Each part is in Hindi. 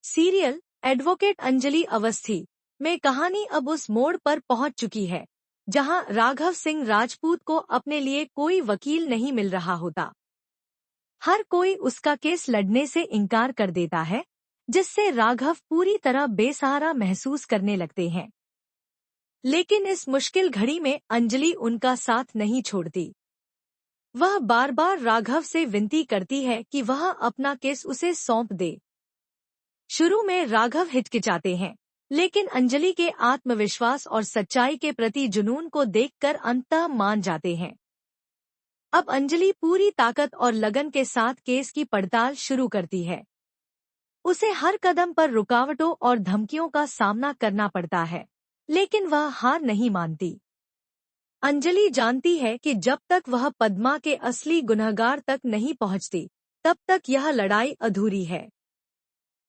सीरियल एडवोकेट अंजलि अवस्थी में कहानी अब उस मोड़ पर पहुंच चुकी है जहां राघव सिंह राजपूत को अपने लिए कोई वकील नहीं मिल रहा होता। हर कोई उसका केस लड़ने से इनकार कर देता है, जिससे राघव पूरी तरह बेसहारा महसूस करने लगते हैं। लेकिन इस मुश्किल घड़ी में अंजलि उनका साथ नहीं छोड़ती। वह बार बार राघव से विनती करती है कि वह अपना केस उसे सौंप दे। शुरू में राघव हिचकिचाते हैं, लेकिन अंजलि के आत्मविश्वास और सच्चाई के प्रति जुनून को देखकर अंततः मान जाते हैं। अब अंजलि पूरी ताकत और लगन के साथ केस की पड़ताल शुरू करती है। उसे हर कदम पर रुकावटों और धमकियों का सामना करना पड़ता है, लेकिन वह हार नहीं मानती। अंजलि जानती है कि जब तक वह पद्मा के असली गुनहगार तक नहीं पहुंचती, तब तक यह लड़ाई अधूरी है।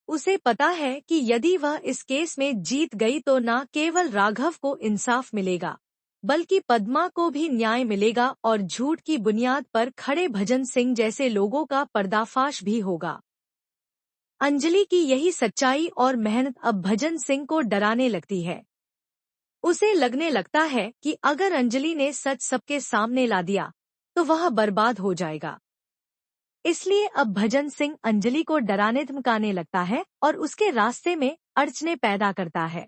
उसे पता है कि यदि वह इस केस में जीत गई तो न केवल राघव को इंसाफ मिलेगा, बल्कि पद्मा को भी न्याय मिलेगा और झूठ की बुनियाद पर खड़े भजन सिंह जैसे लोगों का पर्दाफाश भी होगा। अंजलि की यही सच्चाई और मेहनत अब भजन सिंह को डराने लगती है। उसे लगने लगता है कि अगर अंजलि ने सच सबके सामने ला दिया तो वह बर्बाद हो जाएगा। इसलिए अब भजन सिंह अंजलि को डराने धमकाने लगता है और उसके रास्ते में अड़चने पैदा करता है।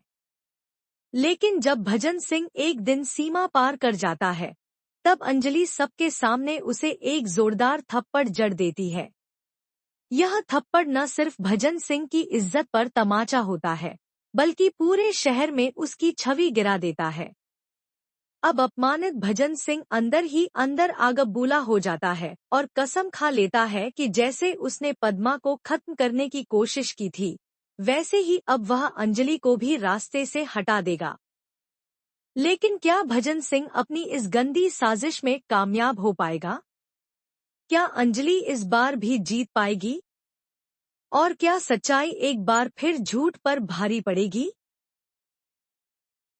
लेकिन जब भजन सिंह एक दिन सीमा पार कर जाता है, तब अंजलि सबके सामने उसे एक जोरदार थप्पड़ जड़ देती है। यह थप्पड़ न सिर्फ भजन सिंह की इज्जत पर तमाचा होता है, बल्कि पूरे शहर में उसकी छवि गिरा देता है। अब अपमानित भजन सिंह अंदर ही अंदर आगबूला हो जाता है और कसम खा लेता है कि जैसे उसने पद्मा को खत्म करने की कोशिश की थी, वैसे ही अब वह अंजलि को भी रास्ते से हटा देगा। लेकिन क्या भजन सिंह अपनी इस गंदी साजिश में कामयाब हो पाएगा? क्या अंजलि इस बार भी जीत पाएगी? और क्या सच्चाई एक बार फिर झूठ पर भारी पड़ेगी?